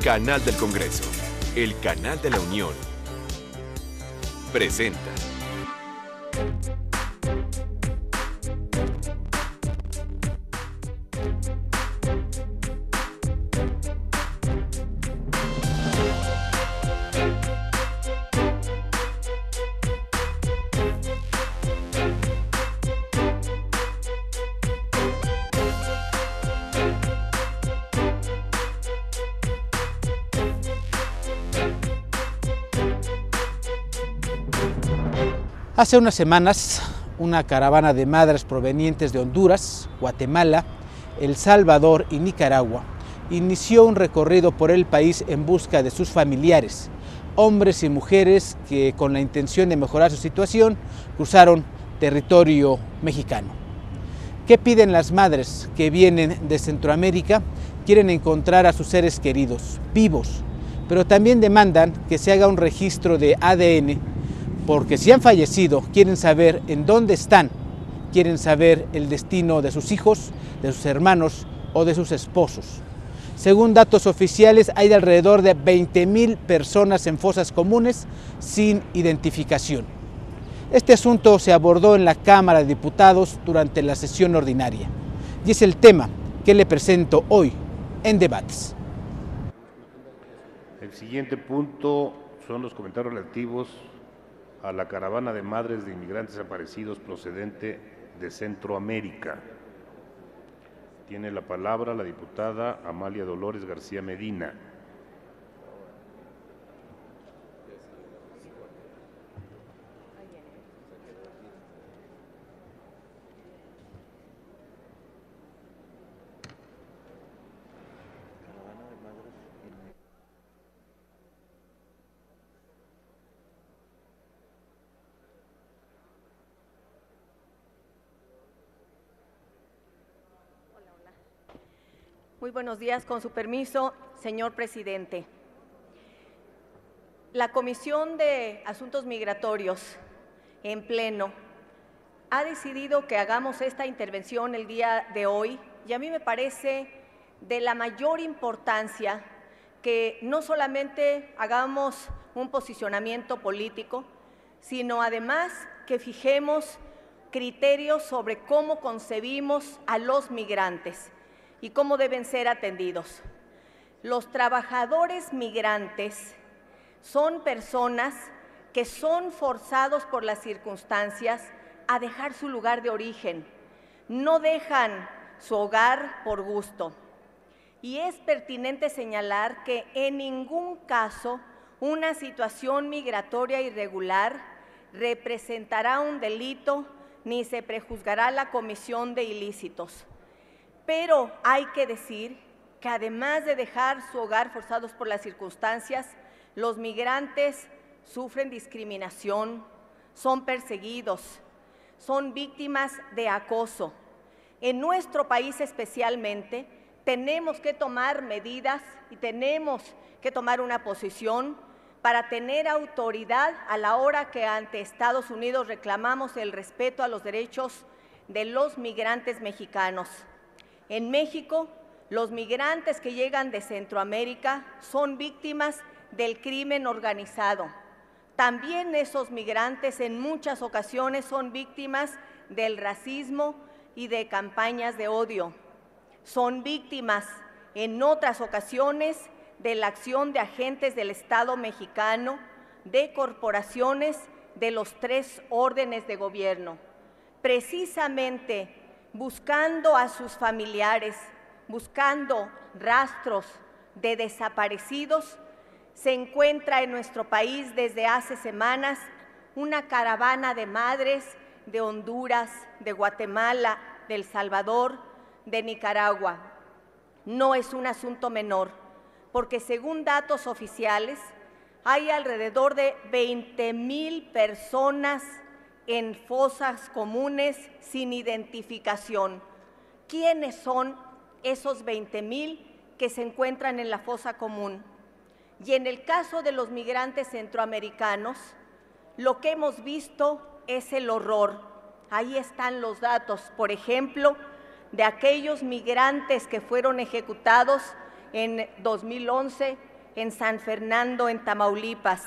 Canal del Congreso, el canal de la Unión, presenta. Hace unas semanas, una caravana de madres provenientes de Honduras, Guatemala, El Salvador y Nicaragua inició un recorrido por el país en busca de sus familiares, hombres y mujeres que, con la intención de mejorar su situación, cruzaron territorio mexicano. ¿Qué piden las madres que vienen de Centroamérica? Quieren encontrar a sus seres queridos, vivos, pero también demandan que se haga un registro de ADN, porque si han fallecido, quieren saber en dónde están, quieren saber el destino de sus hijos, de sus hermanos o de sus esposos. Según datos oficiales, hay de alrededor de 20,000 personas en fosas comunes sin identificación. Este asunto se abordó en la Cámara de Diputados durante la sesión ordinaria y es el tema que le presento hoy en Debates. El siguiente punto son los comentarios relativos a la caravana de madres de inmigrantes desaparecidos procedente de Centroamérica. Tiene la palabra la diputada Amalia Dolores García Medina. Muy buenos días, con su permiso, señor presidente. La Comisión de Asuntos Migratorios, en pleno, ha decidido que hagamos esta intervención el día de hoy y a mí me parece de la mayor importancia que no solamente hagamos un posicionamiento político, sino además que fijemos criterios sobre cómo concebimos a los migrantes y cómo deben ser atendidos. Los trabajadores migrantes son personas que son forzados por las circunstancias a dejar su lugar de origen, no dejan su hogar por gusto. Y es pertinente señalar que en ningún caso una situación migratoria irregular representará un delito ni se prejuzgará la comisión de ilícitos. Pero hay que decir que además de dejar su hogar forzados por las circunstancias, los migrantes sufren discriminación, son perseguidos, son víctimas de acoso. En nuestro país especialmente tenemos que tomar medidas y tenemos que tomar una posición para tener autoridad a la hora que ante Estados Unidos reclamamos el respeto a los derechos de los migrantes mexicanos. En México, los migrantes que llegan de Centroamérica son víctimas del crimen organizado. También esos migrantes en muchas ocasiones son víctimas del racismo y de campañas de odio. Son víctimas en otras ocasiones de la acción de agentes del Estado mexicano, de corporaciones de los 3 órdenes de gobierno. Precisamente buscando a sus familiares, buscando rastros de desaparecidos, se encuentra en nuestro país desde hace semanas una caravana de madres de Honduras, de Guatemala, de El Salvador, de Nicaragua. No es un asunto menor, porque según datos oficiales, hay alrededor de 20,000 personas en fosas comunes sin identificación. ¿Quiénes son esos 20,000 que se encuentran en la fosa común? Y en el caso de los migrantes centroamericanos, lo que hemos visto es el horror. Ahí están los datos, por ejemplo, de aquellos migrantes que fueron ejecutados en 2011 en San Fernando, en Tamaulipas,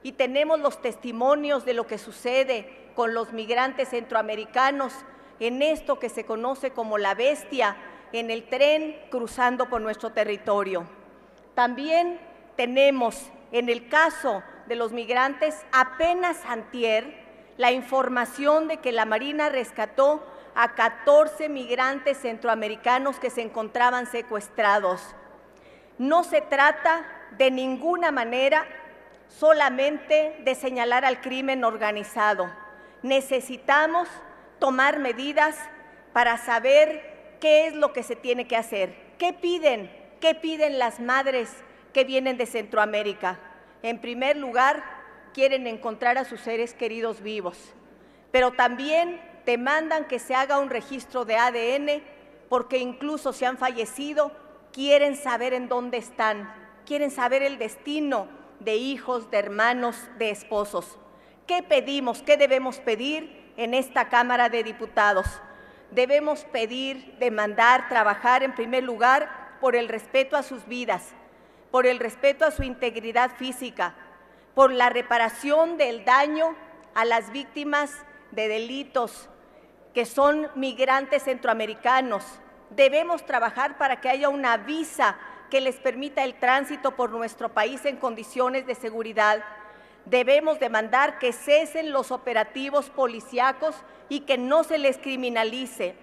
y tenemos los testimonios de lo que sucede con los migrantes centroamericanos en esto que se conoce como la bestia, en el tren cruzando por nuestro territorio. También tenemos, en el caso de los migrantes, apenas antier, la información de que la Marina rescató a 14 migrantes centroamericanos que se encontraban secuestrados. No se trata de ninguna manera solamente de señalar al crimen organizado. Necesitamos tomar medidas para saber qué es lo que se tiene que hacer. ¿Qué piden? ¿Qué piden las madres que vienen de Centroamérica? En primer lugar, quieren encontrar a sus seres queridos vivos, pero también demandan que se haga un registro de ADN, porque incluso si han fallecido, quieren saber en dónde están, quieren saber el destino de hijos, de hermanos, de esposos. ¿Qué pedimos? ¿Qué debemos pedir en esta Cámara de Diputados? Debemos pedir, demandar, trabajar en primer lugar por el respeto a sus vidas, por el respeto a su integridad física, por la reparación del daño a las víctimas de delitos que son migrantes centroamericanos. Debemos trabajar para que haya una visa que les permita el tránsito por nuestro país en condiciones de seguridad. Debemos demandar que cesen los operativos policíacos y que no se les criminalice.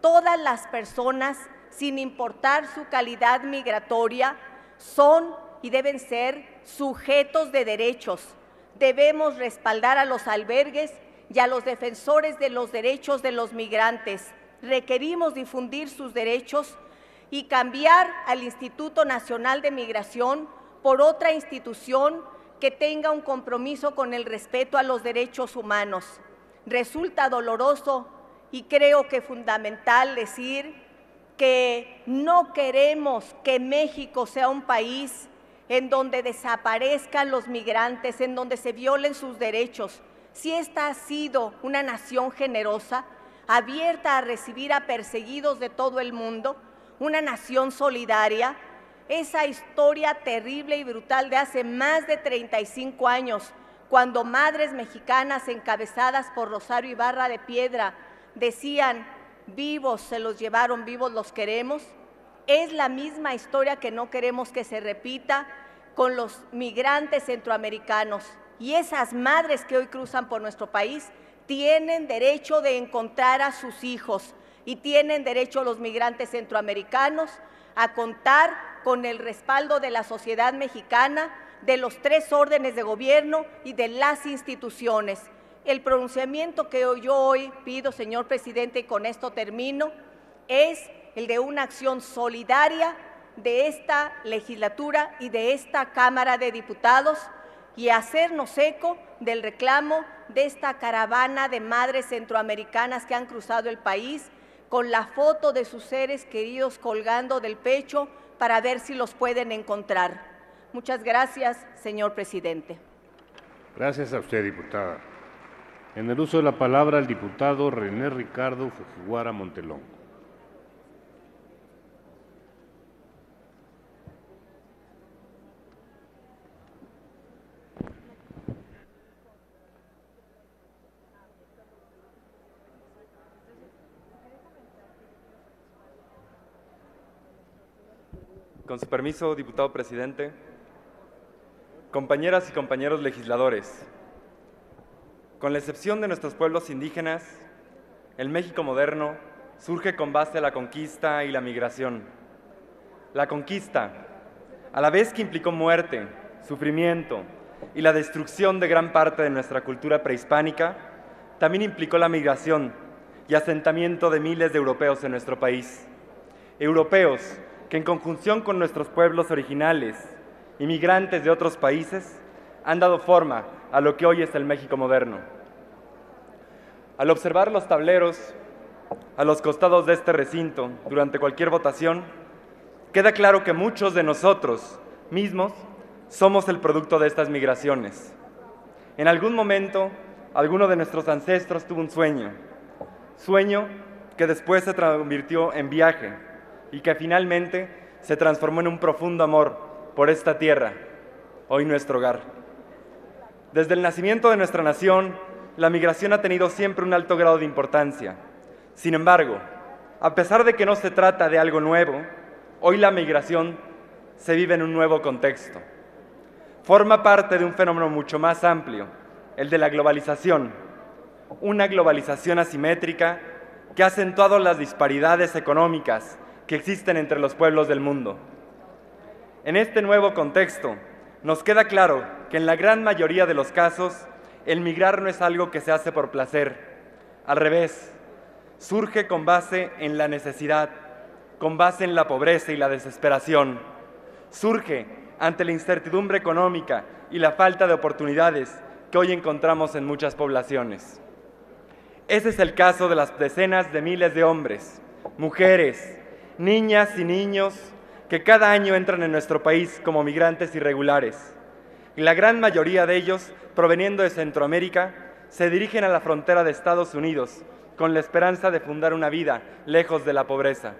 Todas las personas, sin importar su calidad migratoria, son y deben ser sujetos de derechos. Debemos respaldar a los albergues y a los defensores de los derechos de los migrantes. Requerimos difundir sus derechos y cambiar al Instituto Nacional de Migración por otra institución que tenga un compromiso con el respeto a los derechos humanos. Resulta doloroso y creo que fundamental decir que no queremos que México sea un país en donde desaparezcan los migrantes, en donde se violen sus derechos. Si esta ha sido una nación generosa, abierta a recibir a perseguidos de todo el mundo, una nación solidaria, esa historia terrible y brutal de hace más de 35 años, cuando madres mexicanas encabezadas por Rosario Ibarra de Piedra decían: vivos se los llevaron, vivos los queremos, es la misma historia que no queremos que se repita con los migrantes centroamericanos. Y esas madres que hoy cruzan por nuestro país tienen derecho de encontrar a sus hijos y tienen derecho los migrantes centroamericanos a contar con el respaldo de la sociedad mexicana, de los 3 órdenes de gobierno y de las instituciones. El pronunciamiento que yo hoy pido, señor presidente, y con esto termino, es el de una acción solidaria de esta legislatura y de esta Cámara de Diputados y hacernos eco del reclamo de esta caravana de madres centroamericanas que han cruzado el país con la foto de sus seres queridos colgando del pecho para ver si los pueden encontrar. Muchas gracias, señor presidente. Gracias a usted, diputada. En el uso de la palabra, el diputado René Ricardo Fujiwara Montelongo. Con su permiso, diputado presidente, compañeras y compañeros legisladores, con la excepción de nuestros pueblos indígenas, el México moderno surge con base a la conquista y la migración. La conquista, a la vez que implicó muerte, sufrimiento y la destrucción de gran parte de nuestra cultura prehispánica, también implicó la migración y asentamiento de miles de europeos en nuestro país. Europeos que en conjunción con nuestros pueblos originales, inmigrantes de otros países, han dado forma a lo que hoy es el México moderno. Al observar los tableros a los costados de este recinto durante cualquier votación, queda claro que muchos de nosotros mismos somos el producto de estas migraciones. En algún momento, alguno de nuestros ancestros tuvo un sueño que después se convirtió en viaje y que finalmente se transformó en un profundo amor por esta tierra, hoy nuestro hogar. Desde el nacimiento de nuestra nación, la migración ha tenido siempre un alto grado de importancia. Sin embargo, a pesar de que no se trata de algo nuevo, hoy la migración se vive en un nuevo contexto. Forma parte de un fenómeno mucho más amplio, el de la globalización, una globalización asimétrica que ha acentuado las disparidades económicas que existen entre los pueblos del mundo. En este nuevo contexto, nos queda claro que en la gran mayoría de los casos, el migrar no es algo que se hace por placer. Al revés, surge con base en la necesidad, con base en la pobreza y la desesperación. Surge ante la incertidumbre económica y la falta de oportunidades que hoy encontramos en muchas poblaciones. Ese es el caso de las decenas de miles de hombres, mujeres, niñas y niños que cada año entran en nuestro país como migrantes irregulares. Y la gran mayoría de ellos, proveniendo de Centroamérica, se dirigen a la frontera de Estados Unidos con la esperanza de fundar una vida lejos de la pobreza.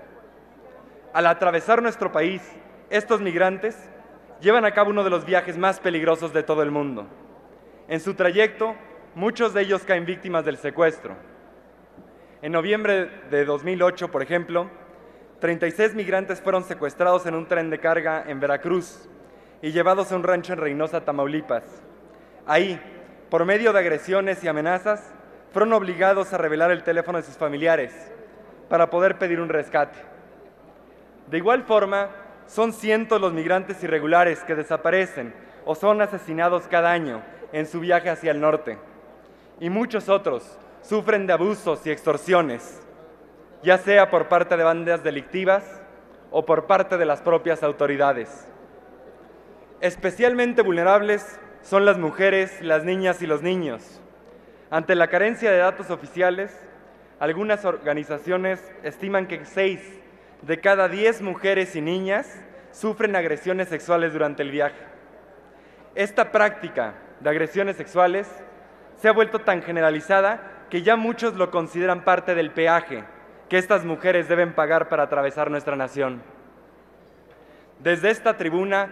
Al atravesar nuestro país, estos migrantes llevan a cabo uno de los viajes más peligrosos de todo el mundo. En su trayecto, muchos de ellos caen víctimas del secuestro. En noviembre de 2008, por ejemplo, 36 migrantes fueron secuestrados en un tren de carga en Veracruz y llevados a un rancho en Reynosa, Tamaulipas. Ahí, por medio de agresiones y amenazas, fueron obligados a revelar el teléfono de sus familiares para poder pedir un rescate. De igual forma, son cientos los migrantes irregulares que desaparecen o son asesinados cada año en su viaje hacia el norte. Y muchos otros sufren de abusos y extorsiones, ya sea por parte de bandas delictivas o por parte de las propias autoridades. Especialmente vulnerables son las mujeres, las niñas y los niños. Ante la carencia de datos oficiales, algunas organizaciones estiman que 6 de cada 10 mujeres y niñas sufren agresiones sexuales durante el viaje. Esta práctica de agresiones sexuales se ha vuelto tan generalizada que ya muchos lo consideran parte del peaje que estas mujeres deben pagar para atravesar nuestra nación. Desde esta tribuna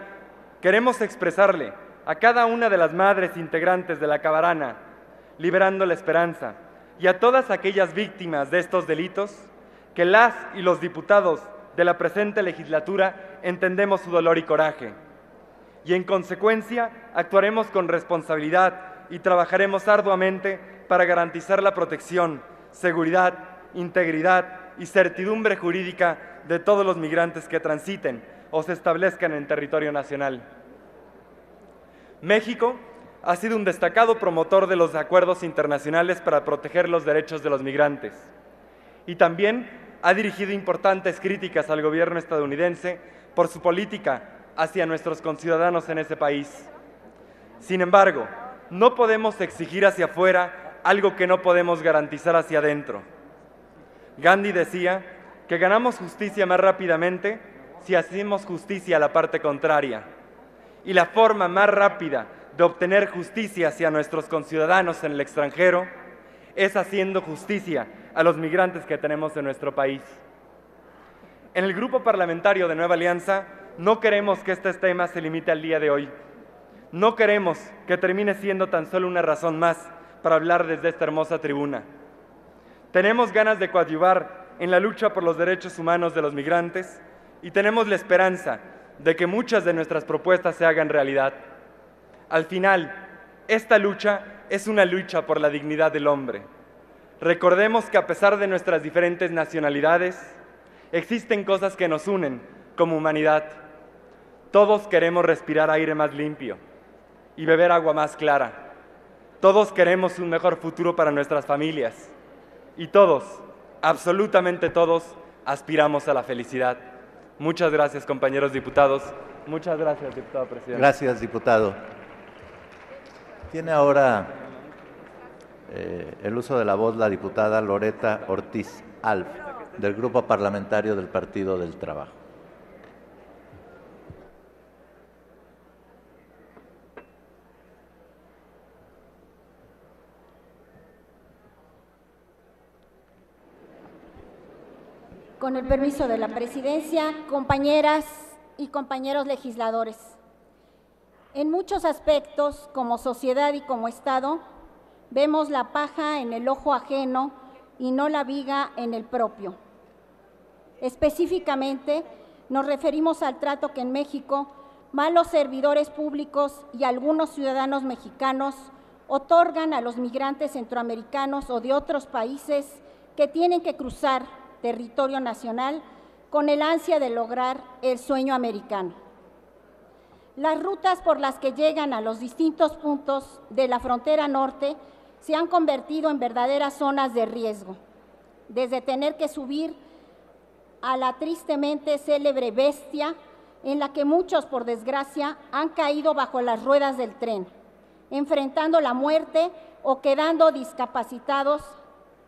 queremos expresarle a cada una de las madres integrantes de la caravana, Liberando la Esperanza, y a todas aquellas víctimas de estos delitos, que las y los diputados de la presente legislatura entendemos su dolor y coraje, y en consecuencia actuaremos con responsabilidad y trabajaremos arduamente para garantizar la protección, seguridad, integridad y certidumbre jurídica de todos los migrantes que transiten o se establezcan en territorio nacional. México ha sido un destacado promotor de los acuerdos internacionales para proteger los derechos de los migrantes y también ha dirigido importantes críticas al gobierno estadounidense por su política hacia nuestros conciudadanos en ese país. Sin embargo, no podemos exigir hacia afuera algo que no podemos garantizar hacia adentro. Gandhi decía que ganamos justicia más rápidamente si hacemos justicia a la parte contraria. Y la forma más rápida de obtener justicia hacia nuestros conciudadanos en el extranjero es haciendo justicia a los migrantes que tenemos en nuestro país. En el Grupo Parlamentario de Nueva Alianza no queremos que este tema se limite al día de hoy. No queremos que termine siendo tan solo una razón más para hablar desde esta hermosa tribuna. Tenemos ganas de coadyuvar en la lucha por los derechos humanos de los migrantes y tenemos la esperanza de que muchas de nuestras propuestas se hagan realidad. Al final, esta lucha es una lucha por la dignidad del hombre. Recordemos que a pesar de nuestras diferentes nacionalidades, existen cosas que nos unen como humanidad. Todos queremos respirar aire más limpio y beber agua más clara. Todos queremos un mejor futuro para nuestras familias. Y todos, absolutamente todos, aspiramos a la felicidad. Muchas gracias, compañeros diputados. Muchas gracias, diputado presidente. Gracias, diputado. Tiene ahora el uso de la voz la diputada Loreta Ortiz Alf, del Grupo Parlamentario del Partido del Trabajo. Con el permiso de la presidencia, compañeras y compañeros legisladores. En muchos aspectos, como sociedad y como Estado, vemos la paja en el ojo ajeno y no la viga en el propio. Específicamente, nos referimos al trato que en México malos servidores públicos y algunos ciudadanos mexicanos otorgan a los migrantes centroamericanos o de otros países que tienen que cruzar territorio nacional con el ansia de lograr el sueño americano. Las rutas por las que llegan a los distintos puntos de la frontera norte se han convertido en verdaderas zonas de riesgo, desde tener que subir a la tristemente célebre bestia en la que muchos, por desgracia, han caído bajo las ruedas del tren, enfrentando la muerte o quedando discapacitados,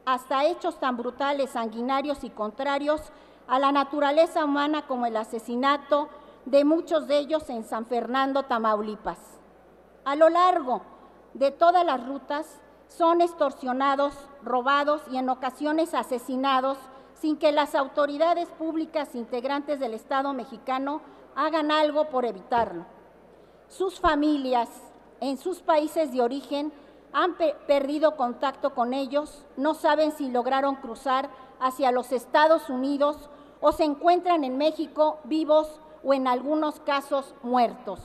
hasta hechos tan brutales, sanguinarios y contrarios a la naturaleza humana como el asesinato de muchos de ellos en San Fernando, Tamaulipas. A lo largo de todas las rutas son extorsionados, robados y en ocasiones asesinados sin que las autoridades públicas integrantes del Estado mexicano hagan algo por evitarlo. Sus familias en sus países de origen han perdido contacto con ellos, no saben si lograron cruzar hacia los Estados Unidos o se encuentran en México vivos o en algunos casos muertos.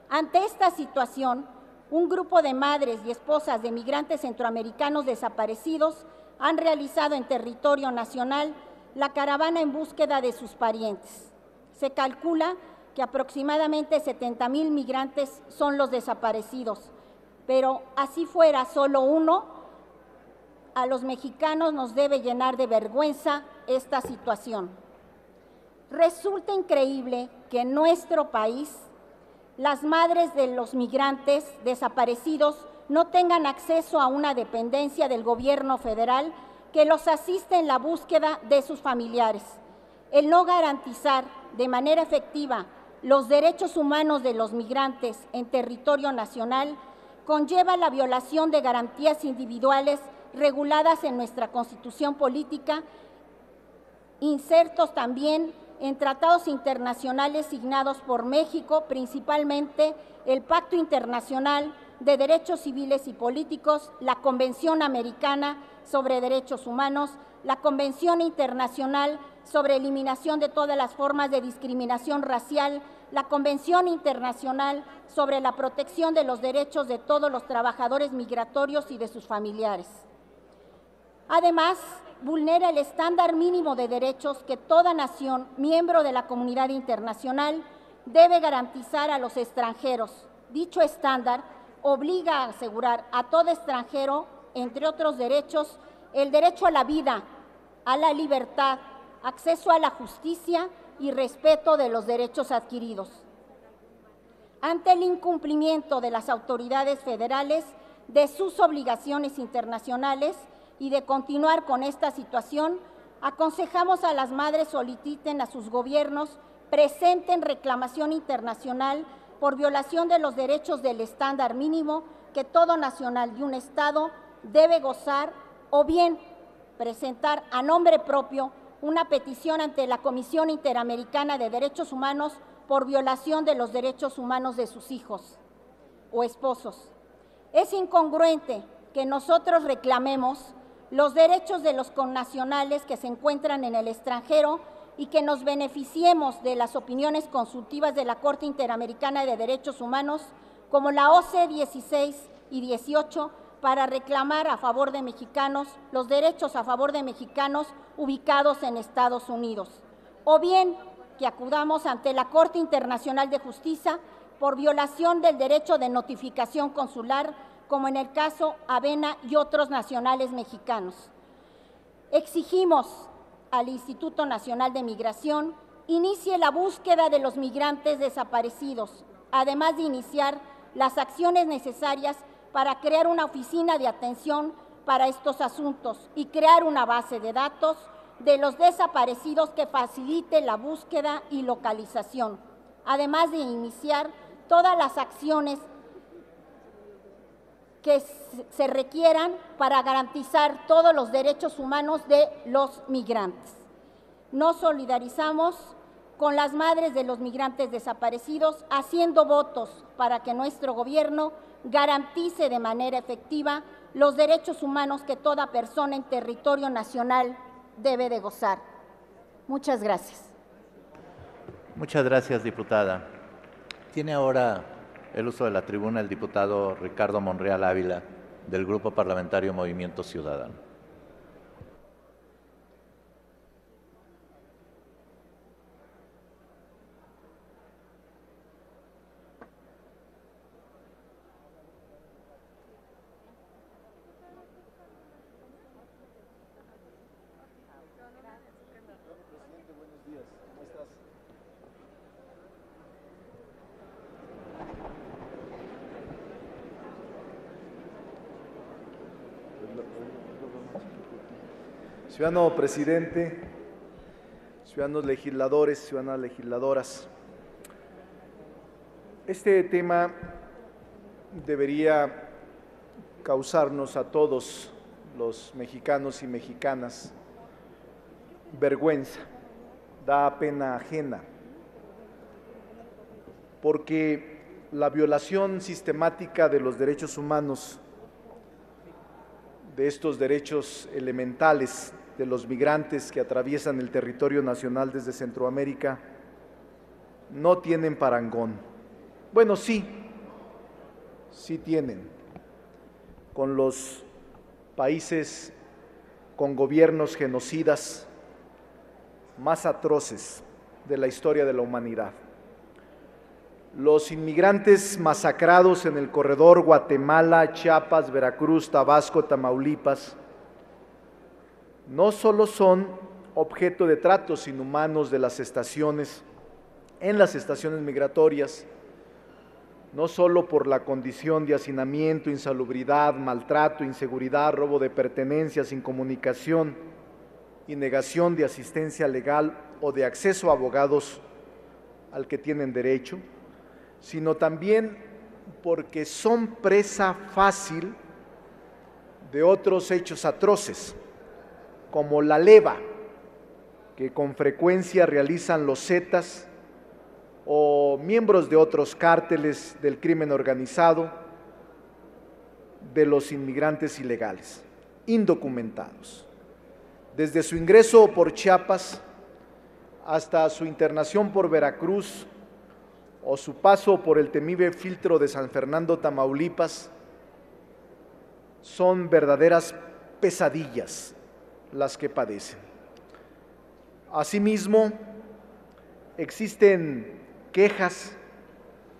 Ante esta situación, un grupo de madres y esposas de migrantes centroamericanos desaparecidos han realizado en territorio nacional la caravana en búsqueda de sus parientes. Se calcula que aproximadamente 70,000 migrantes son los desaparecidos, pero así fuera solo uno, a los mexicanos nos debe llenar de vergüenza esta situación. Resulta increíble que en nuestro país las madres de los migrantes desaparecidos no tengan acceso a una dependencia del gobierno federal que los asiste en la búsqueda de sus familiares. El no garantizar de manera efectiva los derechos humanos de los migrantes en territorio nacional conlleva la violación de garantías individuales reguladas en nuestra Constitución política, insertos también en tratados internacionales signados por México, principalmente el Pacto Internacional de Derechos Civiles y Políticos, la Convención Americana sobre Derechos Humanos, la Convención Internacional sobre Eliminación de todas las formas de discriminación racial, la Convención Internacional sobre la Protección de los Derechos de todos los trabajadores migratorios y de sus familiares. Además, vulnera el estándar mínimo de derechos que toda nación, miembro de la comunidad internacional, debe garantizar a los extranjeros. Dicho estándar obliga a asegurar a todo extranjero, entre otros derechos, el derecho a la vida, a la libertad, acceso a la justicia y respeto de los derechos adquiridos. Ante el incumplimiento de las autoridades federales de sus obligaciones internacionales y de continuar con esta situación, aconsejamos a las madres soliciten a sus gobiernos presenten reclamación internacional por violación de los derechos del estándar mínimo que todo nacional de un Estado debe gozar, o bien presentar a nombre propio una petición ante la Comisión Interamericana de Derechos Humanos por violación de los derechos humanos de sus hijos o esposos. Es incongruente que nosotros reclamemos los derechos de los connacionales que se encuentran en el extranjero y que nos beneficiemos de las opiniones consultivas de la Corte Interamericana de Derechos Humanos, como la OC 16 y 18, para reclamar a favor de mexicanos los derechos a favor de mexicanos ubicados en Estados Unidos, o bien que acudamos ante la Corte Internacional de Justicia por violación del derecho de notificación consular, como en el caso Avena y otros nacionales mexicanos. Exigimos al Instituto Nacional de Migración inicie la búsqueda de los migrantes desaparecidos, además de iniciar las acciones necesarias para crear una oficina de atención para estos asuntos y crear una base de datos de los desaparecidos que facilite la búsqueda y localización, además de iniciar todas las acciones que se requieran para garantizar todos los derechos humanos de los migrantes. Nos solidarizamos con las madres de los migrantes desaparecidos, haciendo votos para que nuestro gobierno garantice de manera efectiva los derechos humanos que toda persona en territorio nacional debe de gozar. Muchas gracias. Muchas gracias, diputada. Tiene ahora el uso de la tribuna el diputado Ricardo Monreal Ávila, del Grupo Parlamentario Movimiento Ciudadano. Ciudadano presidente, ciudadanos legisladores, ciudadanas legisladoras, este tema debería causarnos a todos los mexicanos y mexicanas vergüenza, da pena ajena, porque la violación sistemática de los derechos humanos, de estos derechos elementales de los migrantes que atraviesan el territorio nacional desde Centroamérica, no tienen parangón. Bueno, sí tienen, con los países con gobiernos genocidas más atroces de la historia de la humanidad. Los inmigrantes masacrados en el corredor Guatemala, Chiapas, Veracruz, Tabasco, Tamaulipas, no solo son objeto de tratos inhumanos de las estaciones, en las estaciones migratorias, no solo por la condición de hacinamiento, insalubridad, maltrato, inseguridad, robo de pertenencias, incomunicación y negación de asistencia legal o de acceso a abogados al que tienen derecho, sino también porque son presa fácil de otros hechos atroces, como la leva que con frecuencia realizan los Zetas o miembros de otros cárteles del crimen organizado de los inmigrantes ilegales, indocumentados. Desde su ingreso por Chiapas hasta su internación por Veracruz o su paso por el temible filtro de San Fernando, Tamaulipas, son verdaderas pesadillas las que padecen. Asimismo, existen quejas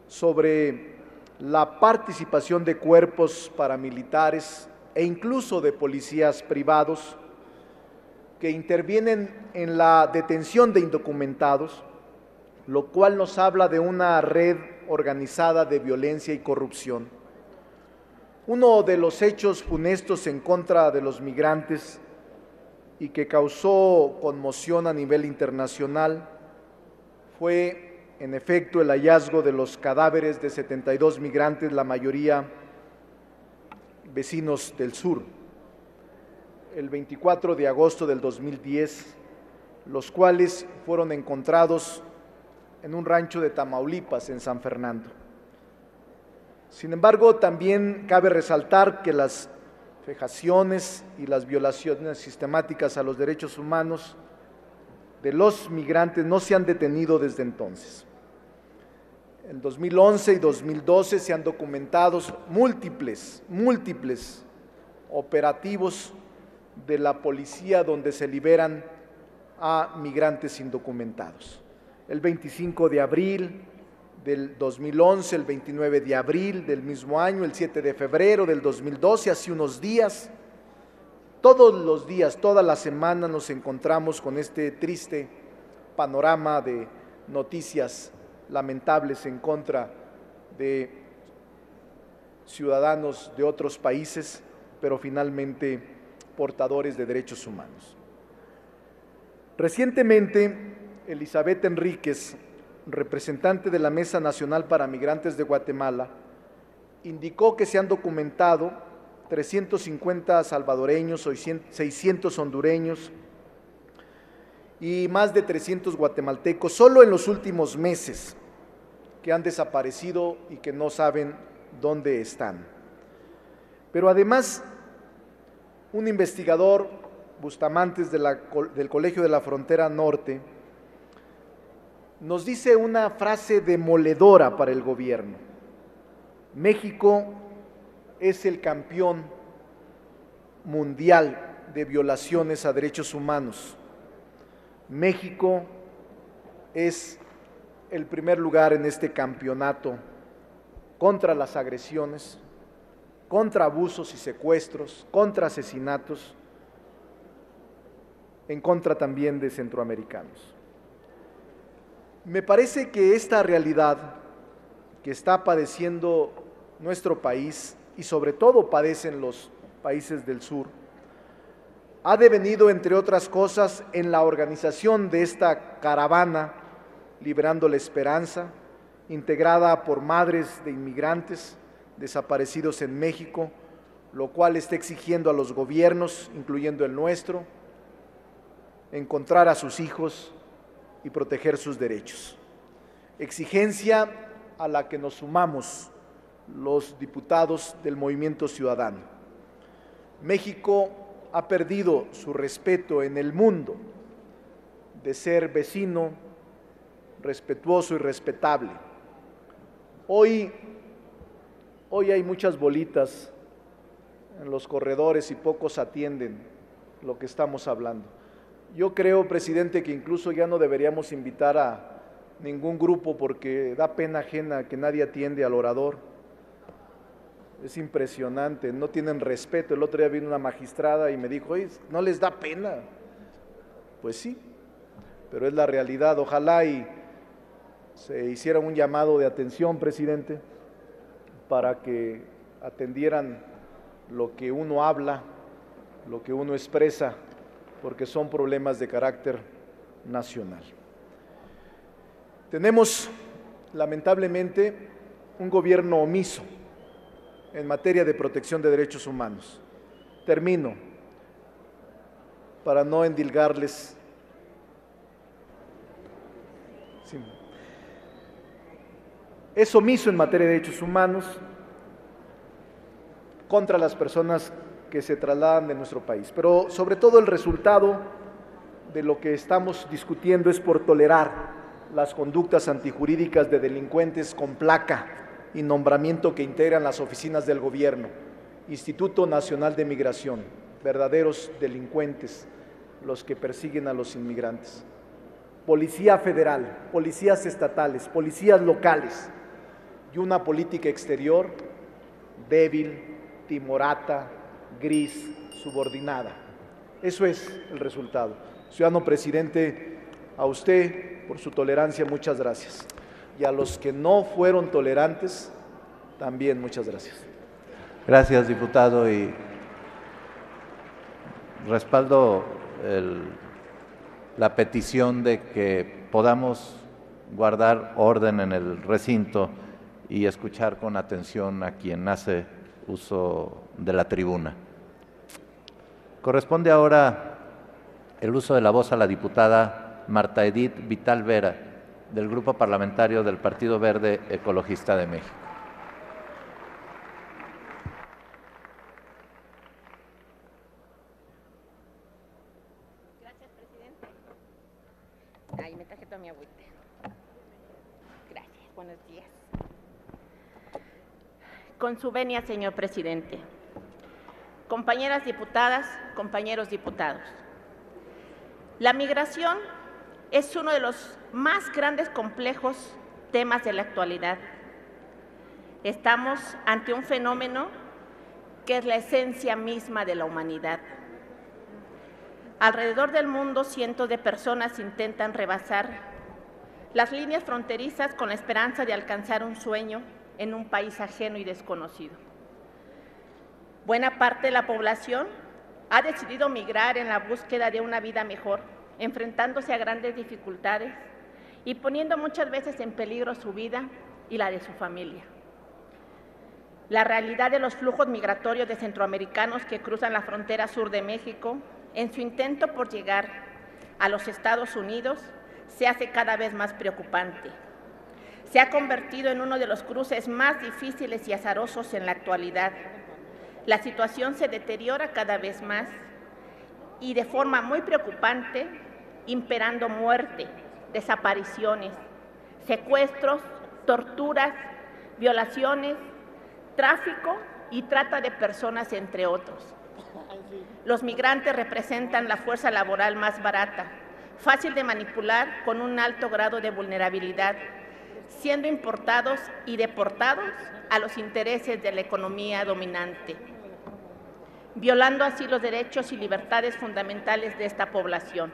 sobre la participación de cuerpos paramilitares e incluso de policías privados que intervienen en la detención de indocumentados, lo cual nos habla de una red organizada de violencia y corrupción. Uno de los hechos funestos en contra de los migrantes y que causó conmoción a nivel internacional fue, en efecto, el hallazgo de los cadáveres de 72 migrantes, la mayoría vecinos del sur, el 24 de agosto del 2010, los cuales fueron encontrados en un rancho de Tamaulipas, en San Fernando. Sin embargo, también cabe resaltar que las vejaciones y las violaciones sistemáticas a los derechos humanos de los migrantes no se han detenido desde entonces. En 2011 y 2012 se han documentado múltiples operativos de la policía donde se liberan a migrantes indocumentados. El 25 de abril del 2011, el 29 de abril del mismo año, el 7 de febrero del 2012, hace unos días. Todos los días, toda la semana nos encontramos con este triste panorama de noticias lamentables en contra de ciudadanos de otros países, pero finalmente portadores de derechos humanos. Recientemente, Elizabeth Enríquez, representante de la Mesa Nacional para Migrantes de Guatemala, indicó que se han documentado 350 salvadoreños o 600 hondureños y más de 300 guatemaltecos solo en los últimos meses que han desaparecido y que no saben dónde están. Pero además, un investigador, Bustamantes del Colegio de la Frontera Norte, nos dice una frase demoledora para el gobierno: México es el campeón mundial de violaciones a derechos humanos. México es el primer lugar en este campeonato contra las agresiones, contra abusos y secuestros, contra asesinatos, en contra también de centroamericanos. Me parece que esta realidad que está padeciendo nuestro país, y sobre todo padecen los países del sur, ha devenido, entre otras cosas, en la organización de esta caravana Liberando la Esperanza, integrada por madres de inmigrantes desaparecidos en México, lo cual está exigiendo a los gobiernos, incluyendo el nuestro, encontrar a sus hijos y proteger sus derechos. Exigencia a la que nos sumamos los diputados del Movimiento Ciudadano. México ha perdido su respeto en el mundo de ser vecino, respetuoso y respetable. Hoy hay muchas bolitas en los corredores y pocos atienden lo que estamos hablando. Yo creo, presidente, que incluso ya no deberíamos invitar a ningún grupo porque da pena ajena que nadie atiende al orador. Es impresionante, no tienen respeto. El otro día vino una magistrada y me dijo: oye, ¿no les da pena? Pues sí, pero es la realidad. Ojalá y se hiciera un llamado de atención, presidente, para que atendieran lo que uno habla, lo que uno expresa, porque son problemas de carácter nacional. Tenemos, lamentablemente, un gobierno omiso en materia de protección de derechos humanos. Termino, para no endilgarles. Sí. Es omiso en materia de derechos humanos contra las personas que se trasladan de nuestro país, pero sobre todo el resultado de lo que estamos discutiendo es por tolerar las conductas antijurídicas de delincuentes con placa y nombramiento que integran las oficinas del gobierno, Instituto Nacional de Migración, verdaderos delincuentes, los que persiguen a los inmigrantes. Policía federal, policías estatales, policías locales y una política exterior débil, timorata, gris, subordinada. Eso es el resultado. Ciudadano presidente, a usted por su tolerancia, muchas gracias. Y a los que no fueron tolerantes, también muchas gracias. Gracias, diputado, y respaldo la petición de que podamos guardar orden en el recinto y escuchar con atención a quien hace uso de la tribuna. Corresponde ahora el uso de la voz a la diputada Marta Edith Vital Vera, del Grupo Parlamentario del Partido Verde Ecologista de México. Gracias, presidente. Ay, me traje toda mi agüita. Gracias, buenos días. Con su venia, señor presidente. Compañeras diputadas, compañeros diputados. La migración es uno de los más grandes complejos temas de la actualidad. Estamos ante un fenómeno que es la esencia misma de la humanidad. Alrededor del mundo, cientos de personas intentan rebasar las líneas fronterizas con la esperanza de alcanzar un sueño en un país ajeno y desconocido. Buena parte de la población ha decidido migrar en la búsqueda de una vida mejor, enfrentándose a grandes dificultades y poniendo muchas veces en peligro su vida y la de su familia. La realidad de los flujos migratorios de centroamericanos que cruzan la frontera sur de México, en su intento por llegar a los Estados Unidos se hace cada vez más preocupante. Se ha convertido en uno de los cruces más difíciles y azarosos en la actualidad. La situación se deteriora cada vez más y de forma muy preocupante, imperando muerte, desapariciones, secuestros, torturas, violaciones, tráfico y trata de personas, entre otros. Los migrantes representan la fuerza laboral más barata, fácil de manipular con un alto grado de vulnerabilidad, siendo importados y deportados a los intereses de la economía dominante, violando así los derechos y libertades fundamentales de esta población.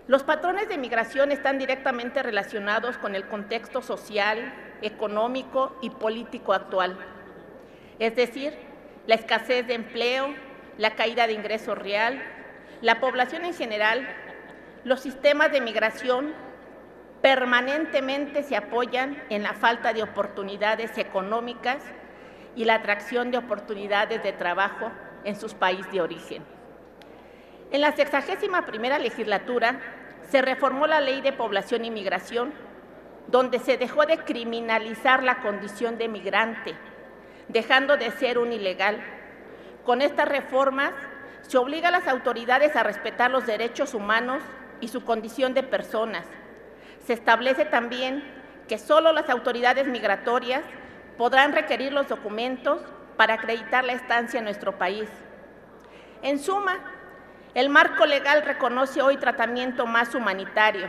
Los patrones de migración están directamente relacionados con el contexto social, económico y político actual, es decir, la escasez de empleo, la caída de ingreso real, la población en general. Los sistemas de migración permanentemente se apoyan en la falta de oportunidades económicas y la atracción de oportunidades de trabajo en sus países de origen. En la 61ª legislatura se reformó la Ley de Población y Migración, donde se dejó de criminalizar la condición de migrante, dejando de ser un ilegal. Con estas reformas se obliga a las autoridades a respetar los derechos humanos y su condición de personas. Se establece también que solo las autoridades migratorias podrán requerir los documentos para acreditar la estancia en nuestro país. En suma, el marco legal reconoce hoy tratamiento más humanitario.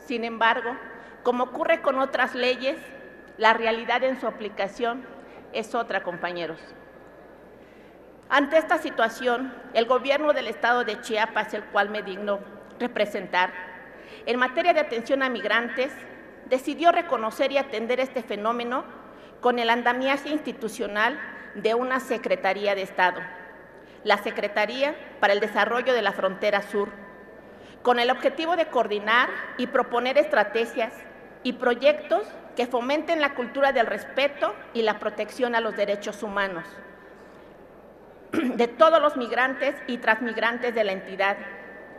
Sin embargo, como ocurre con otras leyes, la realidad en su aplicación es otra, compañeros. Ante esta situación, el gobierno del estado de Chiapas, el cual me digno representar, en materia de atención a migrantes, decidió reconocer y atender este fenómeno con el andamiaje institucional de una Secretaría de Estado, la Secretaría para el Desarrollo de la Frontera Sur, con el objetivo de coordinar y proponer estrategias y proyectos que fomenten la cultura del respeto y la protección a los derechos humanos de todos los migrantes y transmigrantes de la entidad,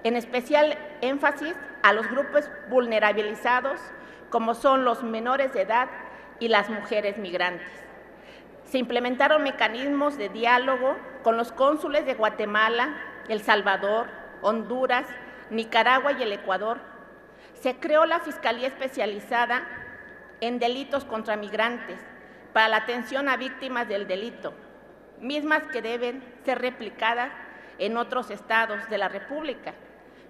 en especial énfasis a los grupos vulnerabilizados, como son los menores de edad y las mujeres migrantes. Se implementaron mecanismos de diálogo con los cónsules de Guatemala, El Salvador, Honduras, Nicaragua y el Ecuador. Se creó la Fiscalía Especializada en Delitos contra Migrantes para la atención a víctimas del delito, mismas que deben ser replicadas en otros estados de la República,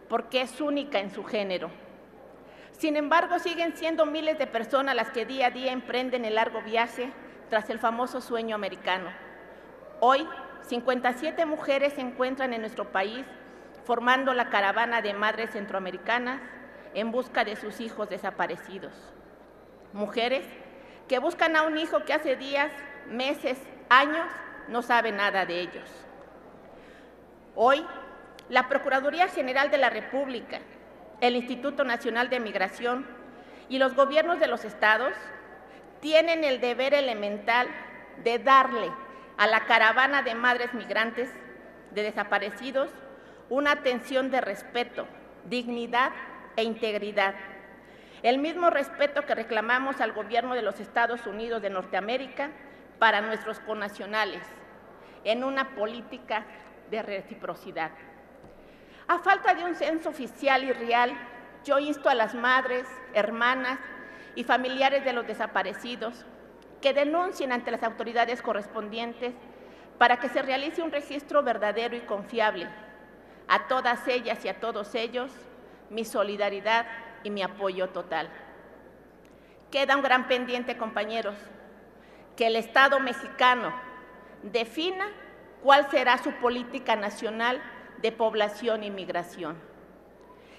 porque es única en su género. Sin embargo, siguen siendo miles de personas las que día a día emprenden el largo viaje tras el famoso sueño americano. Hoy, 57 mujeres se encuentran en nuestro país formando la caravana de madres centroamericanas en busca de sus hijos desaparecidos. Mujeres que buscan a un hijo que hace días, meses, años no sabe nada de ellos. Hoy, la Procuraduría General de la República, el Instituto Nacional de Migración y los gobiernos de los estados tienen el deber elemental de darle a la caravana de madres migrantes de desaparecidos una atención de respeto, dignidad e integridad. El mismo respeto que reclamamos al gobierno de los Estados Unidos de Norteamérica para nuestros connacionales, en una política de reciprocidad. A falta de un censo oficial y real, yo insto a las madres, hermanas y familiares de los desaparecidos que denuncien ante las autoridades correspondientes para que se realice un registro verdadero y confiable. A todas ellas y a todos ellos, mi solidaridad y mi apoyo total. Queda un gran pendiente, compañeros, que el Estado mexicano defina cuál será su política nacional de población y migración.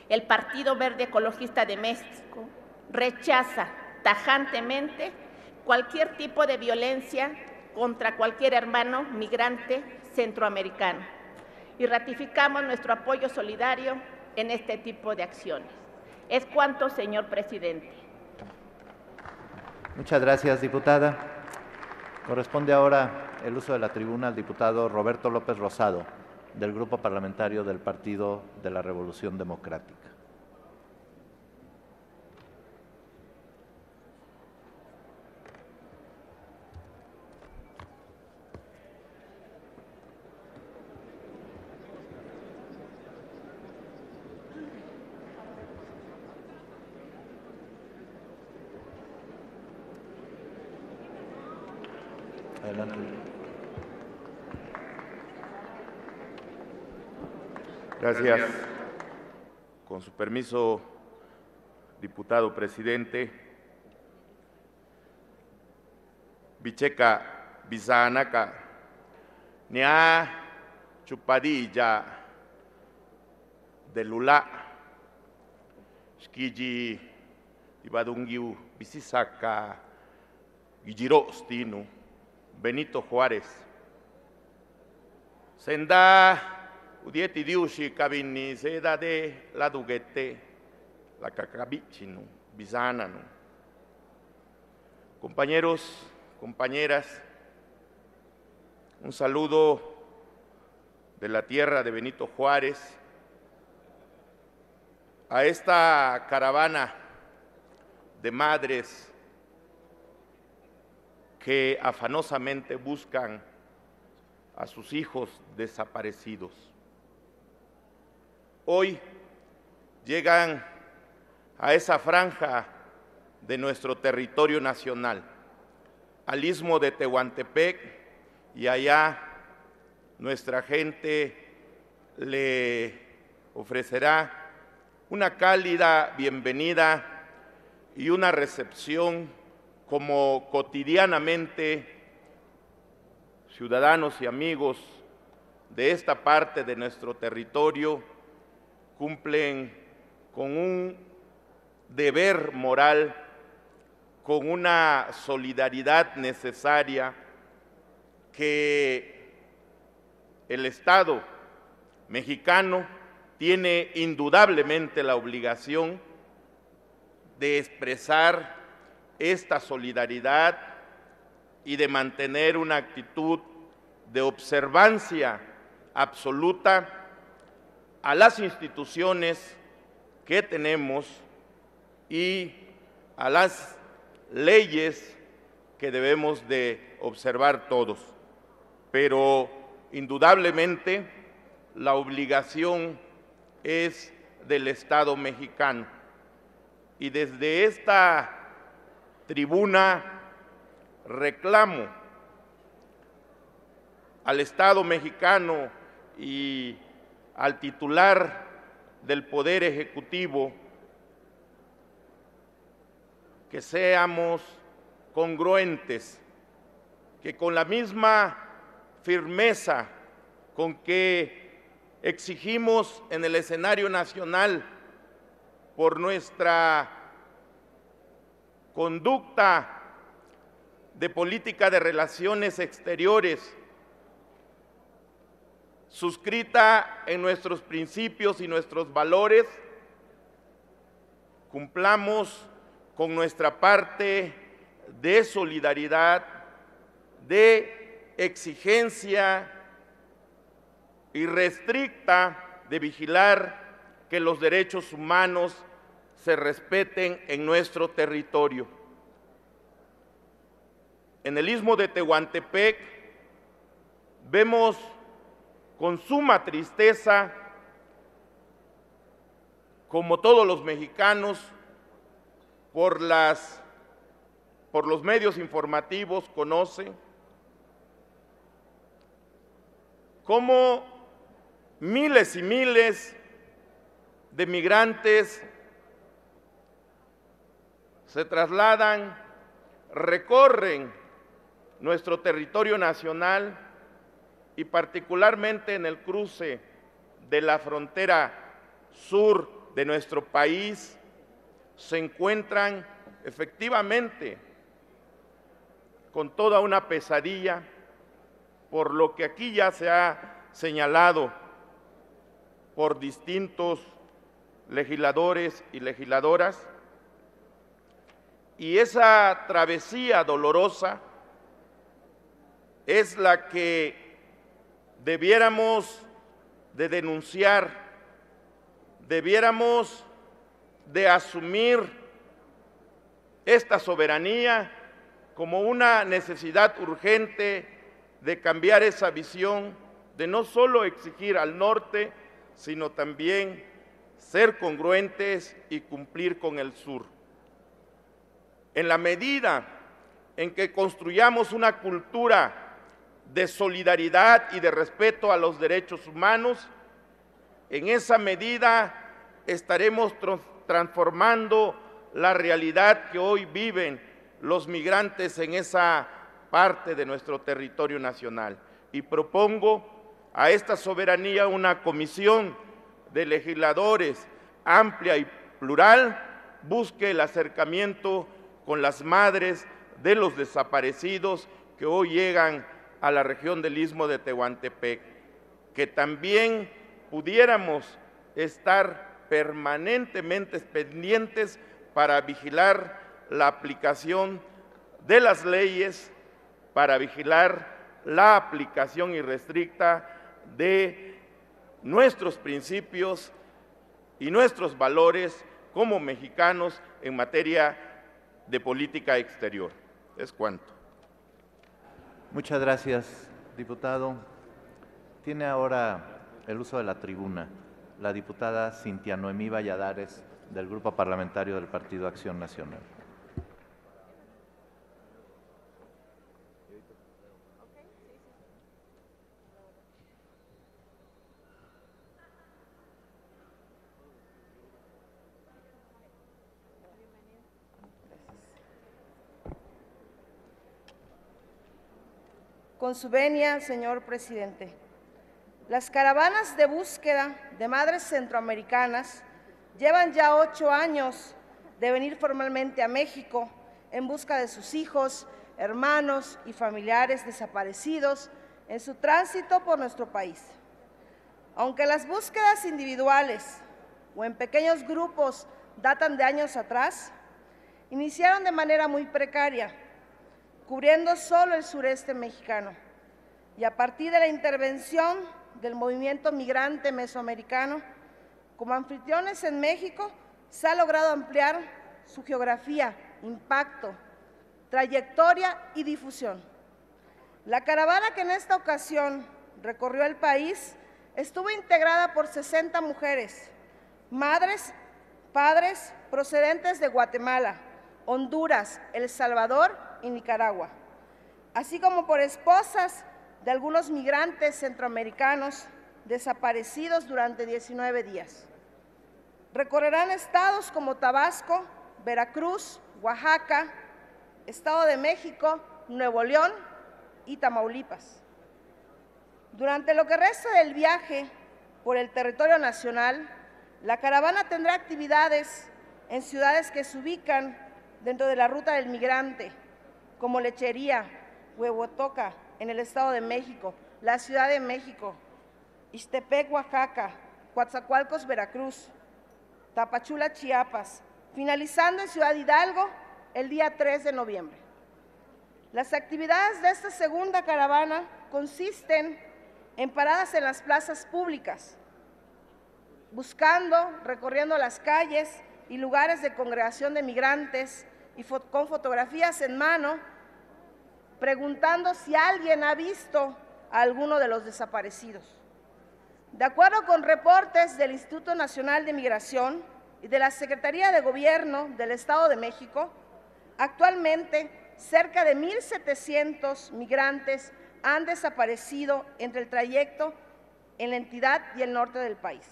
El Partido Verde Ecologista de México rechaza tajantemente cualquier tipo de violencia contra cualquier hermano migrante centroamericano y ratificamos nuestro apoyo solidario en este tipo de acciones. Es cuanto, señor presidente. Muchas gracias, diputada. Corresponde ahora el uso de la tribuna al diputado Roberto López Rosado. del Grupo Parlamentario del Partido de la Revolución Democrática. Adelante. Gracias. Con su permiso, diputado presidente. Bicheca Bizanaca, Nia Chupadilla de Lula, Skiji Ibadungiu Bisisaka, Guijiro Stinu, Benito Juárez. Senda Udieti diushi kabini seda de la duguete, la cacabichino, bisanano. Compañeros, compañeras, un saludo de la tierra de Benito Juárez a esta caravana de madres que afanosamente buscan a sus hijos desaparecidos. Hoy llegan a esa franja de nuestro territorio nacional, al istmo de Tehuantepec, y allá nuestra gente le ofrecerá una cálida bienvenida y una recepción como cotidianamente ciudadanos y amigos de esta parte de nuestro territorio cumplen con un deber moral, con una solidaridad necesaria que el Estado mexicano tiene indudablemente la obligación de expresar esta solidaridad y de mantener una actitud de observancia absoluta a las instituciones que tenemos y a las leyes que debemos de observar todos. Pero indudablemente la obligación es del Estado mexicano. Y desde esta tribuna reclamo al Estado mexicano y al titular del Poder Ejecutivo que seamos congruentes, que con la misma firmeza con que exigimos en el escenario nacional por nuestra conducta de política de relaciones exteriores, suscrita en nuestros principios y nuestros valores, cumplamos con nuestra parte de solidaridad, de exigencia irrestricta de vigilar que los derechos humanos se respeten en nuestro territorio. En el istmo de Tehuantepec vemos con suma tristeza, como todos los mexicanos, por los medios informativos conocen, cómo miles y miles de migrantes se trasladan, recorren nuestro territorio nacional y particularmente en el cruce de la frontera sur de nuestro país, se encuentran efectivamente con toda una pesadilla, por lo que aquí ya se ha señalado por distintos legisladores y legisladoras, y esa travesía dolorosa es la que debiéramos de denunciar, debiéramos de asumir esta soberanía como una necesidad urgente de cambiar esa visión, de no solo exigir al norte, sino también ser congruentes y cumplir con el sur. En la medida en que construyamos una cultura de solidaridad y de respeto a los derechos humanos, en esa medida estaremos transformando la realidad que hoy viven los migrantes en esa parte de nuestro territorio nacional. Y propongo a esta soberanía una comisión de legisladores amplia y plural, busque el acercamiento con las madres de los desaparecidos que hoy llegan a la región del Istmo de Tehuantepec, que también pudiéramos estar permanentemente pendientes para vigilar la aplicación de las leyes, para vigilar la aplicación irrestricta de nuestros principios y nuestros valores como mexicanos en materia de política exterior. Es cuanto. Muchas gracias, diputado. Tiene ahora el uso de la tribuna la diputada Cintia Noemí Valladares, del Grupo Parlamentario del Partido Acción Nacional. Con su venia, señor presidente. Las caravanas de búsqueda de madres centroamericanas llevan ya 8 años de venir formalmente a México en busca de sus hijos, hermanos y familiares desaparecidos en su tránsito por nuestro país. Aunque las búsquedas individuales o en pequeños grupos datan de años atrás, iniciaron de manera muy precaria, cubriendo solo el sureste mexicano, y a partir de la intervención del movimiento migrante mesoamericano, como anfitriones en México, se ha logrado ampliar su geografía, impacto, trayectoria y difusión. La caravana que en esta ocasión recorrió el país estuvo integrada por 60 mujeres, madres, padres procedentes de Guatemala, Honduras, El Salvador y Nicaragua, así como por esposas de algunos migrantes centroamericanos desaparecidos durante 19 días. Recorrerán estados como Tabasco, Veracruz, Oaxaca, Estado de México, Nuevo León y Tamaulipas. Durante lo que resta del viaje por el territorio nacional, la caravana tendrá actividades en ciudades que se ubican dentro de la ruta del migrante, como Lechería, Huehuetoca, en el Estado de México, la Ciudad de México, Ixtepec, Oaxaca, Coatzacoalcos, Veracruz, Tapachula, Chiapas, finalizando en Ciudad Hidalgo el día 3 de noviembre. Las actividades de esta segunda caravana consisten en paradas en las plazas públicas, buscando, recorriendo las calles y lugares de congregación de migrantes y con fotografías en mano, preguntando si alguien ha visto a alguno de los desaparecidos. De acuerdo con reportes del Instituto Nacional de Migración y de la Secretaría de Gobierno del Estado de México, actualmente cerca de 1,700 migrantes han desaparecido entre el trayecto en la entidad y el norte del país.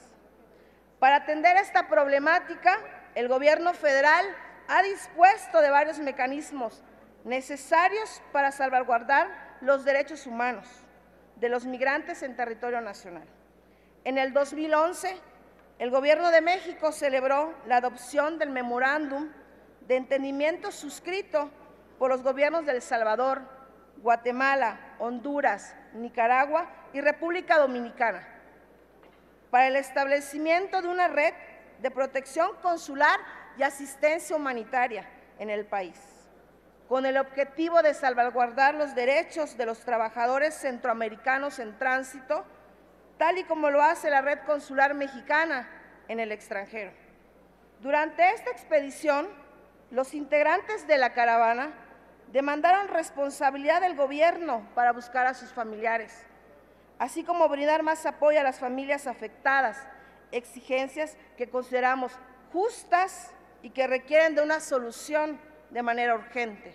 Para atender esta problemática, el Gobierno federal ha dispuesto de varios mecanismos necesarios para salvaguardar los derechos humanos de los migrantes en territorio nacional. En el 2011, el Gobierno de México celebró la adopción del memorándum de entendimiento suscrito por los gobiernos de El Salvador, Guatemala, Honduras, Nicaragua y República Dominicana para el establecimiento de una red de protección consular y asistencia humanitaria en el país, con el objetivo de salvaguardar los derechos de los trabajadores centroamericanos en tránsito, tal y como lo hace la Red Consular Mexicana en el extranjero. Durante esta expedición, los integrantes de la caravana demandaron responsabilidad del gobierno para buscar a sus familiares, así como brindar más apoyo a las familias afectadas, exigencias que consideramos justas y que requieren de una solución de manera urgente.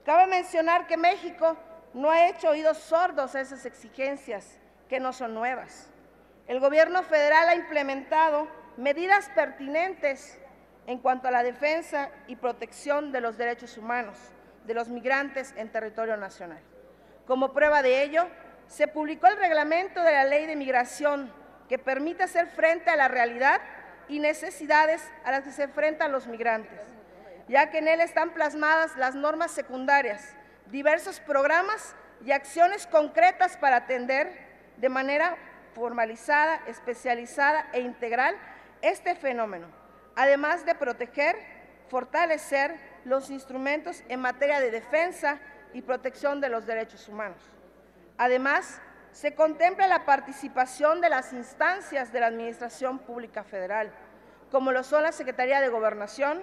Cabe mencionar que México no ha hecho oídos sordos a esas exigencias, que no son nuevas. El gobierno federal ha implementado medidas pertinentes en cuanto a la defensa y protección de los derechos humanos de los migrantes en territorio nacional. Como prueba de ello, se publicó el reglamento de la Ley de Migración, que permite hacer frente a la realidad y necesidades a las que se enfrentan los migrantes, ya que en él están plasmadas las normas secundarias, diversos programas y acciones concretas para atender de manera formalizada, especializada e integral este fenómeno, además de proteger, fortalecer los instrumentos en materia de defensa y protección de los derechos humanos. Además, se contempla la participación de las instancias de la Administración Pública Federal, como lo son la Secretaría de Gobernación,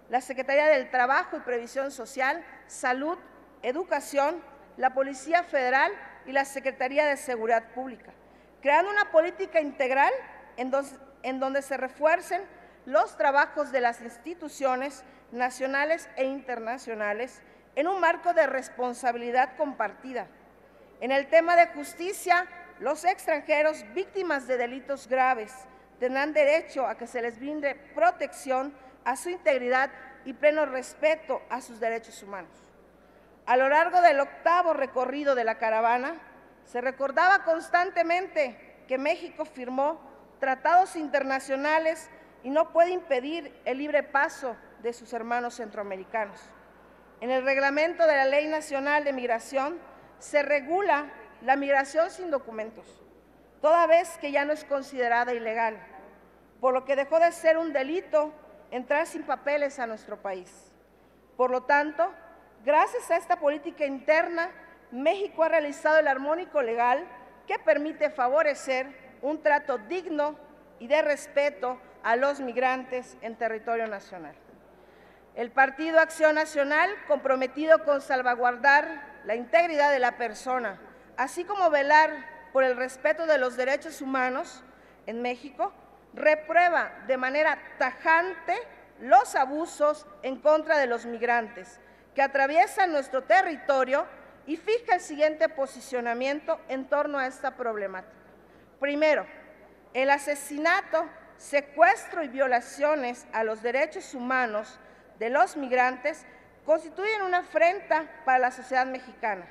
la Secretaría del Trabajo y Previsión Social, Salud, Educación, la Policía Federal y la Secretaría de Seguridad Pública, creando una política integral en donde se refuercen los trabajos de las instituciones nacionales e internacionales en un marco de responsabilidad compartida. En el tema de justicia, los extranjeros víctimas de delitos graves tendrán derecho a que se les brinde protección a su integridad y pleno respeto a sus derechos humanos. A lo largo del 8º recorrido de la caravana, se recordaba constantemente que México firmó tratados internacionales y no puede impedir el libre paso de sus hermanos centroamericanos. En el reglamento de la Ley Nacional de Migración se regula la migración sin documentos, toda vez que ya no es considerada ilegal, por lo que dejó de ser un delito entrar sin papeles a nuestro país. Por lo tanto, gracias a esta política interna, México ha realizado el armónico legal que permite favorecer un trato digno y de respeto a los migrantes en territorio nacional. El Partido Acción Nacional, comprometido con salvaguardar la integridad de la persona, así como velar por el respeto de los derechos humanos en México, reprueba de manera tajante los abusos en contra de los migrantes que atraviesan nuestro territorio y fija el siguiente posicionamiento en torno a esta problemática. Primero, el asesinato, secuestro y violaciones a los derechos humanos de los migrantes constituyen una afrenta para la sociedad mexicana.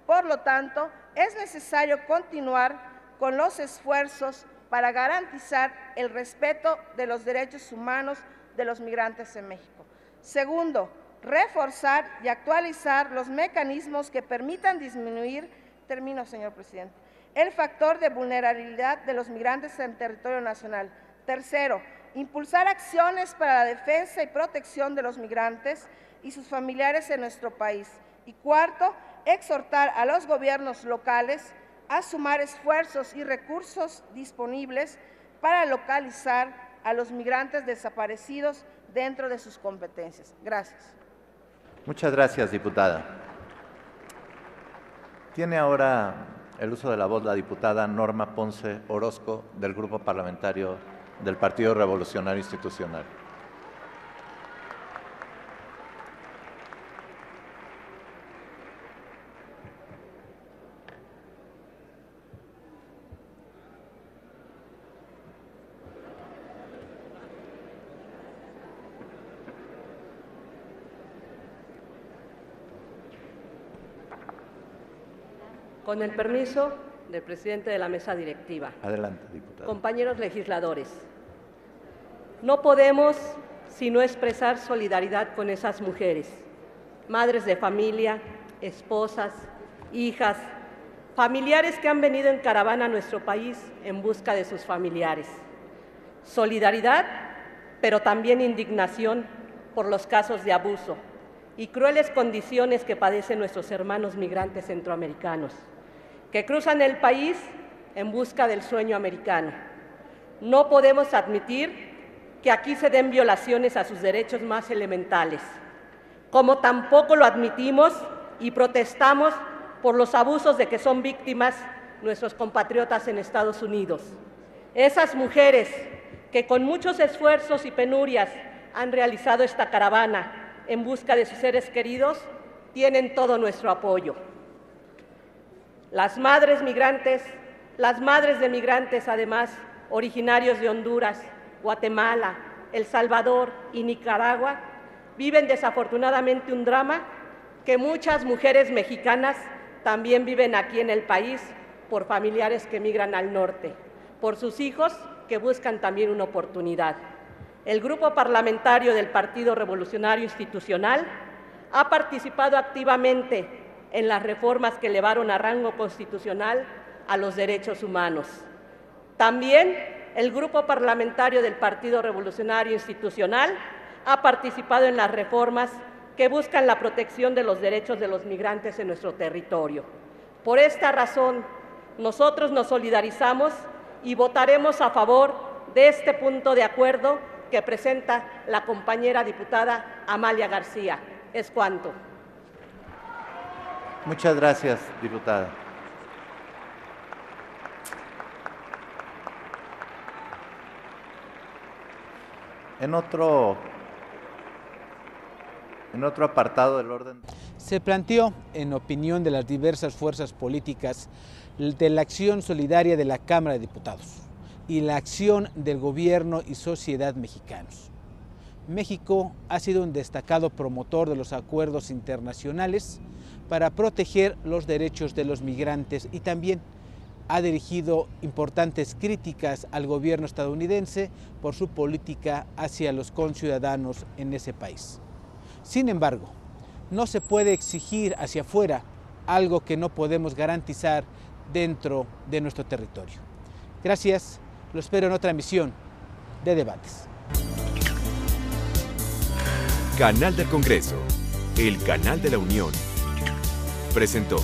Por lo tanto, es necesario continuar con los esfuerzos para garantizar el respeto de los derechos humanos de los migrantes en México. Segundo, reforzar y actualizar los mecanismos que permitan disminuir, termino, señor presidente, el factor de vulnerabilidad de los migrantes en territorio nacional. Tercero, impulsar acciones para la defensa y protección de los migrantes y sus familiares en nuestro país. Y cuarto, exhortar a los gobiernos locales a sumar esfuerzos y recursos disponibles para localizar a los migrantes desaparecidos dentro de sus competencias. Gracias. Muchas gracias, diputada. Tiene ahora el uso de la voz la diputada Norma Ponce Orozco, del Grupo Parlamentario del Partido Revolucionario Institucional. Con el permiso del presidente de la mesa directiva. Adelante, diputada. Compañeros legisladores, no podemos sino expresar solidaridad con esas mujeres, madres de familia, esposas, hijas, familiares que han venido en caravana a nuestro país en busca de sus familiares. Solidaridad, pero también indignación por los casos de abuso y crueles condiciones que padecen nuestros hermanos migrantes centroamericanos, que cruzan el país en busca del sueño americano. No podemos admitir que aquí se den violaciones a sus derechos más elementales, como tampoco lo admitimos y protestamos por los abusos de que son víctimas nuestros compatriotas en Estados Unidos. Esas mujeres que con muchos esfuerzos y penurias han realizado esta caravana en busca de sus seres queridos, tienen todo nuestro apoyo. Las madres de migrantes, además, originarios de Honduras, Guatemala, El Salvador y Nicaragua, viven desafortunadamente un drama que muchas mujeres mexicanas también viven aquí en el país por familiares que migran al norte, por sus hijos que buscan también una oportunidad. El Grupo Parlamentario del Partido Revolucionario Institucional ha participado activamente en las reformas que elevaron a rango constitucional a los derechos humanos. También el Grupo Parlamentario del Partido Revolucionario Institucional ha participado en las reformas que buscan la protección de los derechos de los migrantes en nuestro territorio. Por esta razón, nosotros nos solidarizamos y votaremos a favor de este punto de acuerdo que presenta la compañera diputada Amalia García. Es cuanto. Muchas gracias, diputada. En otro apartado del orden. Se planteó, en opinión de las diversas fuerzas políticas, de la acción solidaria de la Cámara de Diputados y la acción del gobierno y sociedad mexicanos. México ha sido un destacado promotor de los acuerdos internacionales para proteger los derechos de los migrantes y también ha dirigido importantes críticas al gobierno estadounidense por su política hacia los conciudadanos en ese país. Sin embargo, no se puede exigir hacia afuera algo que no podemos garantizar dentro de nuestro territorio. Gracias, lo espero en otra emisión de Debates. Canal del Congreso, el canal de la Unión, presentó.